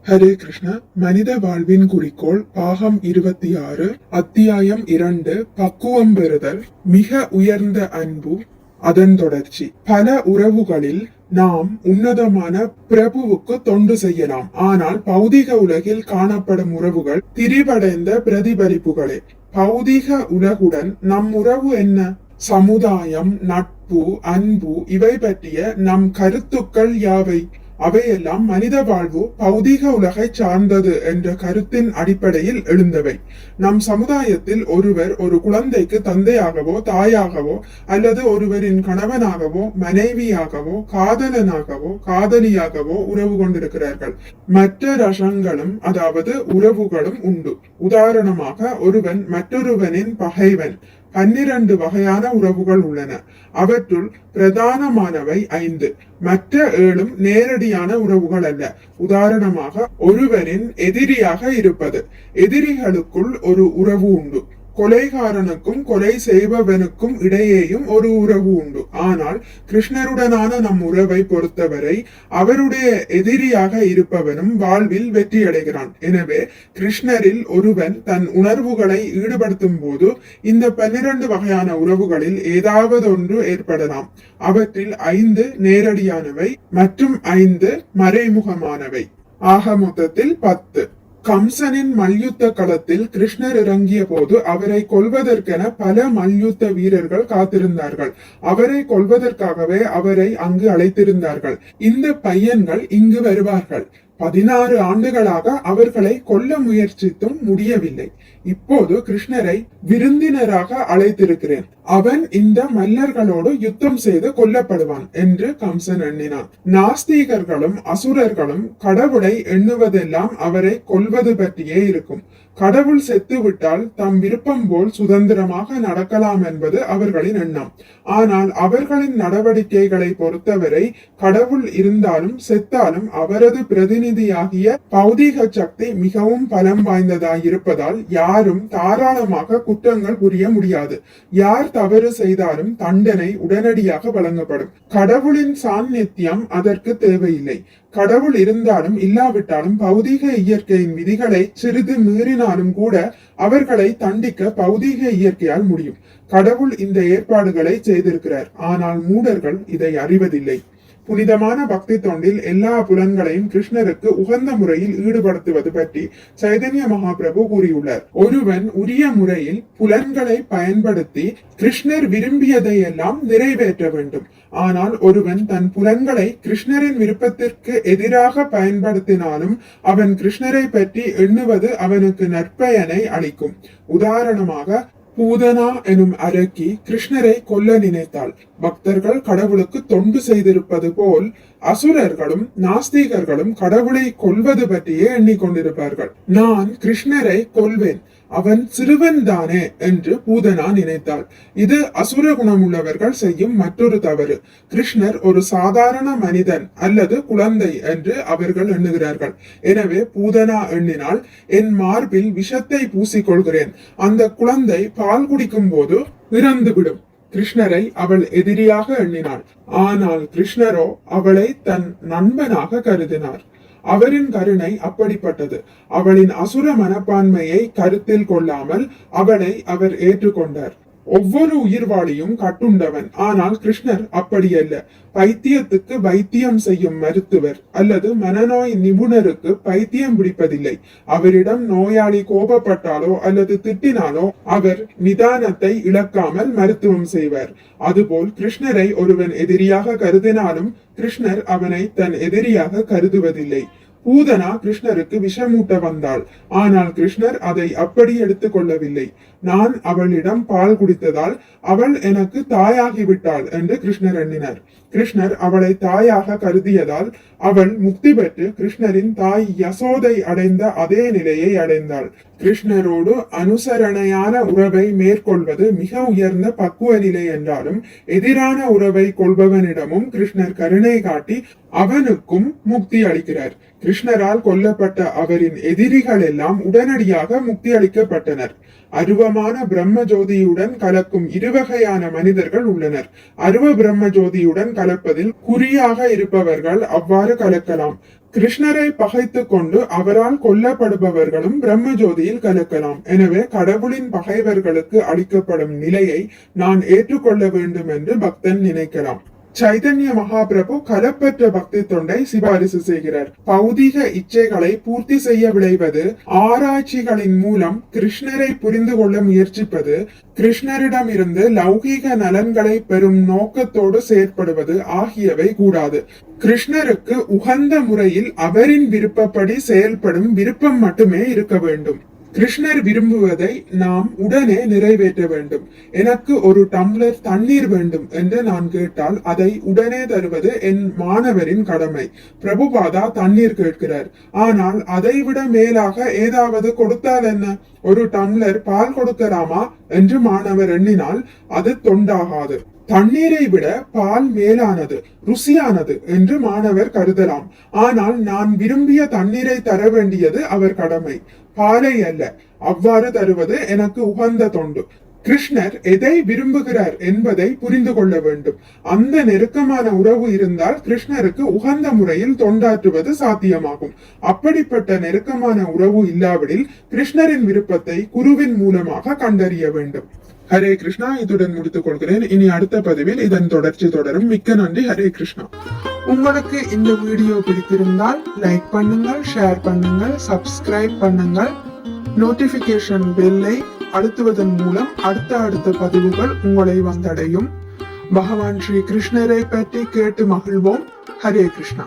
ஹரே கிருஷ்ண. மனித வாழ்வின் குறிக்கோள் பாகம் 26, அத்தியாயம் 2, பக்குவம் பெறுதல், மிக உயர்ந்த அன்பு, அதன் தொடர்ச்சி. பல உறவுகளில் நாம் உன்னதமான பிரபுவுக்கு தொண்டு செய்யலாம். ஆனால் பௌதிக உலகில் காணப்படும் உறவுகள் திரிவடைந்த பிரதிபலிப்புகளே. பௌதிக உலகுடன் நம் உறவு என்ன? சமுதாயம், நட்பு, அன்பு இவை பற்றிய நம் கருத்துக்கள் யாவை? அவையெல்லாம் மனித வாழ்வு பௌதீக உலகை சார்ந்தது என்ற கருத்தின் அடிப்படையில் எழுந்தவை. நம் சமுதாயத்தில் ஒருவர் ஒரு குழந்தைக்கு தந்தையாகவோ தாயாகவோ அல்லது ஒருவரின் கணவனாகவோ மனைவியாகவோ காதலனாகவோ காதலியாகவோ உறவு கொண்டிருக்கிறார்கள். மற்ற ரசங்களும் அதாவது உறவுகளும் உண்டு. உதாரணமாக ஒருவன் மற்றொருவனின் பகைவன். 12 வகையான உறவுகள் உள்ளன. அவற்றுள் பிரதானமானவை 5. மற்ற 7 நேரடியான உறவுகள் அல்ல. உதாரணமாக ஒருவரின் எதிரியாக இருப்பது. எதிரிகளுக்குள் ஒரு உறவு உண்டு. கொலைகாரனுக்கும் கொலை செய்பவனுக்கும் இடையேயும் ஒரு உறவு உண்டு. ஆனால் கிருஷ்ணருடனான நம் உறவை பொறுத்தவரை அவருடைய எதிரியாக இருப்பவனும் வாழ்வில் வெற்றி அடைகிறான். எனவே கிருஷ்ணரில் ஒருவன் தன் உணர்வுகளை ஈடுபடுத்தும் போது இந்த 12 வகையான உறவுகளில் ஏதாவது ஒன்று ஏற்படலாம். அவற்றில் 5 நேரடியானவை மற்றும் 5 மறைமுகமானவை. ஆக மொத்தத்தில் 10. கம்சனின் மல்யுத்த களத்தில் கிருஷ்ணர் இறங்கிய போது அவரை கொல்வதற்கென பல மல்யுத்த வீரர்கள் காத்திருந்தார்கள். அவரை கொல்வதற்காகவே அவரை அங்கு அழைத்திருந்தார்கள். இந்த பையன்கள் இங்கு வருவார்கள். 16 ஆண்டுகளாக அவர்களை கொல்ல முயற்சித்தும் முடியவில்லை. இப்போது கிருஷ்ணரை விருந்தினராக அழைத்திருக்கிறேன். அவன் இந்த மல்லர்களோடு யுத்தம் செய்து கொல்லப்படுவான் என்று கம்சன் எண்ணினான். நாஸ்திகர்களும் அசுரர்களும் கடவுளை எண்ணுவதெல்லாம் அவரை கொல்வது பற்றியே இருக்கும். கடவுள் செத்து விட்டால் தம் விருப்பம் போல் சுதந்திரமாக நடக்கலாம் என்பது அவர்களின் எண்ணம். ஆனால் அவர்களின் நடவடிக்கைகளை பொறுத்தவரை கடவுள் இருந்தாலும் செத்தாலும் அவரது பிரதிநிதியாகிய பௌதீக சக்தி மிகவும் பலம் வாய்ந்ததாயிருப்பதால் யாரும் தாராளமாக குற்றங்கள் புரிய முடியாது. யார் தவறு செய்தாலும் தண்டனை உடனடியாக வழங்கப்படும். கடவுளின் சாநித்தியம் அதற்கு தேவையில்லை. கடவுள் இருந்தாலும் இல்லாவிட்டாலும் பௌதீக இயற்கையின் விதிகளை சிறிது மீறினாலும் கூட அவர்களை தண்டிக்க பௌதீக இயற்கையால் முடியும். கடவுள் இந்த ஏற்பாடுகளை செய்திருக்கிறார். ஆனால் மூடர்கள் இதை அறிவதில்லை. புனிதமான பக்தி தொண்டில் எல்லா புலன்களையும் கிருஷ்ணருக்கு உகந்த முறையில் ஈடுபடுத்துவது பற்றி சைதன்ய மகாபிரபு கூறியுள்ளார். ஒருவன் உரிய முறையில் புலன்களை பயன்படுத்தி கிருஷ்ணர் விரும்பியதை எல்லாம் நிறைவேற்ற வேண்டும். ஆனால் ஒருவன் தன் புலன்களை கிருஷ்ணரின் விருப்பத்திற்கு எதிராக பயன்படுத்தினாலும் அவன் கிருஷ்ணரை பற்றி எண்ணுவது அவனுக்கு நற்பயனை அளிக்கும். உதாரணமாக பூதனா எனும் அரக்கி கிருஷ்ணரை கொல்ல நினைத்தாள். பக்தர்கள் கடவுளுக்கு தொண்டு செய்திருப்பது போல் அசுரர்களும் நாஸ்திகர்களும் கடவுளை கொல்வது பற்றியே எண்ணிக்கொண்டிருப்பார்கள். நான் கிருஷ்ணரை கொல்வேன், அவன் சிறுவன் தானே என்று பூதனா நினைத்தாள். இது அசுர குணமுள்ளவர்கள் செய்யும் மற்றொரு தவறு. கிருஷ்ணர் ஒரு சாதாரண மனிதன் அல்லது குழந்தை என்று அவர்கள் எண்ணுகிறார்கள். எனவே பூதனா எண்ணினால், என் மார்பில் விஷத்தை பூசிக்கொள்கிறேன், அந்த குழந்தை பால் குடிக்கும் போது இறந்துவிடும். கிருஷ்ணரை அவள் எதிரியாக எண்ணினாள். ஆனால் கிருஷ்ணரோ அவளை தன் நண்பனாக கருதினார். அவரின் கருணை அப்படிப்பட்டது. அவளின் அசுர மனப்பான்மையை கருத்தில் கொள்ளாமல் அவளை அவர் ஏற்றுக்கொண்டார். ஒவ்வொரு உயிர்வாளியும் கட்டுண்டவன். ஆனால் கிருஷ்ணர் அப்படியல்ல. பைத்தியத்துக்கு வைத்தியம் செய்யும் மருத்துவர் அல்லது மனநோய் நிபுணருக்கு பைத்தியம் பிடிப்பதில்லை. அவரிடம் நோயாளி கோபப்பட்டாலோ அல்லது திட்டினாலோ அவர் நிதானத்தை இழக்காமல் மருத்துவம் செய்வார். அதுபோல் கிருஷ்ணரை ஒருவன் எதிரியாக கருதினாலும் கிருஷ்ணர் அவனை தன் எதிரியாக கருதுவதில்லை. பூதனா கிருஷ்ணருக்கு விஷமூட்ட வந்தாள். ஆனால் கிருஷ்ணர் அதை அப்படி எடுத்துக் கொள்ளவில்லை. நான் அவளிடம் பால் குடித்ததால் அவள் எனக்கு தாயாகிவிட்டாள் என்று கிருஷ்ணர் எண்ணினார். கிருஷ்ணர் அவளை தாயாக கருதியதால் அவள் முக்தி பெற்று கிருஷ்ணரின் தாய் யசோதை அடைந்த அதே நிலையை அடைந்தாள். கிருஷ்ணரோடு அனுசரணையான உறவை மேற்கொள்வது மிக உயர்ந்த பக்குவ நிலை என்றாலும் எதிரான உறவை கொள்பவனிடமும் கிருஷ்ணர் கருணை காட்டி அவனுக்கும் முக்தி அளிக்கிறார். கிருஷ்ணரால் கொல்லப்பட்ட அவரின் எதிரிகள் எல்லாம் உடனடியாக முக்தி அளிக்கப்பட்டனர். அருவமான பிரம்ம ஜோதியுடன் கலக்கும் இருவகையான மனிதர்கள் உள்ளனர். அருவ பிரம்ம ஜோதியுடன் கலப்பதில் குறியாக இருப்பவர்கள் அவ்வாறு இவ்வாறு கலக்கலாம். கிருஷ்ணரை பகைத்துக் கொண்டு அவரால் கொல்லப்படுபவர்களும் பிரம்மஜோதியில் கலக்கலாம். எனவே கடவுளின் பகைவர்களுக்கு அளிக்கப்படும் நிலையை நான் ஏற்றுக்கொள்ள வேண்டும் என்று பக்தன் நினைக்கலாம். சைதன்ய மகாபிரபு கலப்பற்ற பக்தி தொண்டை சிபாரிசு செய்கிறார். பௌதிக இச்சைகளை பூர்த்தி செய்ய விளைவது, ஆராய்ச்சிகளின் மூலம் கிருஷ்ணரை புரிந்து கொள்ள முயற்சிப்பது, கிருஷ்ணரிடமிருந்து லௌகீக நலன்களை பெறும் நோக்கத்தோடு செயற்படுவது ஆகியவை கூடாது. கிருஷ்ணருக்கு உகந்த முறையில் அவரின் விருப்பப்படி செயல்படும் விருப்பம் மட்டுமே இருக்க வேண்டும். கிருஷ்ணர் விரும்புவதை நாம் உடனே நிறைவேற்ற வேண்டும். எனக்கு ஒரு டம்ளர் தண்ணீர் வேண்டும் என்று நான் கேட்டால் அதை உடனே தருவது என் மாணவரின் கடமை. பிரபுபாதா தண்ணீர் கேட்கிறார், ஆனால் அதைவிட மேலாக ஏதாவது கொடுத்தால் என்ன? ஒரு டம்ளர் பால் கொடுக்கலாமா என்று மாணவர் எண்ணினால் அது தொண்டாகாது. தண்ணீரை விட பால் மேலானது, ருசியானது என்று மாணவர் கருதலாம். ஆனால் நான் விரும்பிய தண்ணீரை தர வேண்டியது அவர் கடமை, பாலை அல்ல. அவ்வாறு தருவது எனக்கு உகந்த தொண்டு. கிருஷ்ணர் எதை விரும்புகிறார் என்பதை புரிந்து கொள்ள வேண்டும். அந்த நெருக்கமான உறவு இருந்தால் கிருஷ்ணருக்கு உகந்த முறையில் தொண்டாற்றுவது சாத்தியமாகும். அப்படிப்பட்ட நெருக்கமான உறவு இல்லாவிடில் கிருஷ்ணரின் விருப்பத்தை குருவின் மூலமாக கண்டறிய வேண்டும். ஹரே கிருஷ்ணா. இதுடன் முடித்துக் கொள்கிறேன். இனி அடுத்த பதிவில் இதன் தொடர்ச்சி தொடரும். மிக்க நன்றி. ஹரே கிருஷ்ணா. உங்களுக்கு இந்த வீடியோ பிடித்திருந்தால் லைக் பண்ணுங்கள், ஷேர் பண்ணுங்கள், சப்ஸ்கிரைப் பண்ணுங்கள். நோட்டிபிகேஷன் பெல்லை அழுத்துவதன் மூலம் அடுத்த பதிவுகள் உங்களை வந்தடையும். பகவான் ஸ்ரீ கிருஷ்ணரை பற்றி கேட்டு மகிழ்வோம். ஹரே கிருஷ்ணா.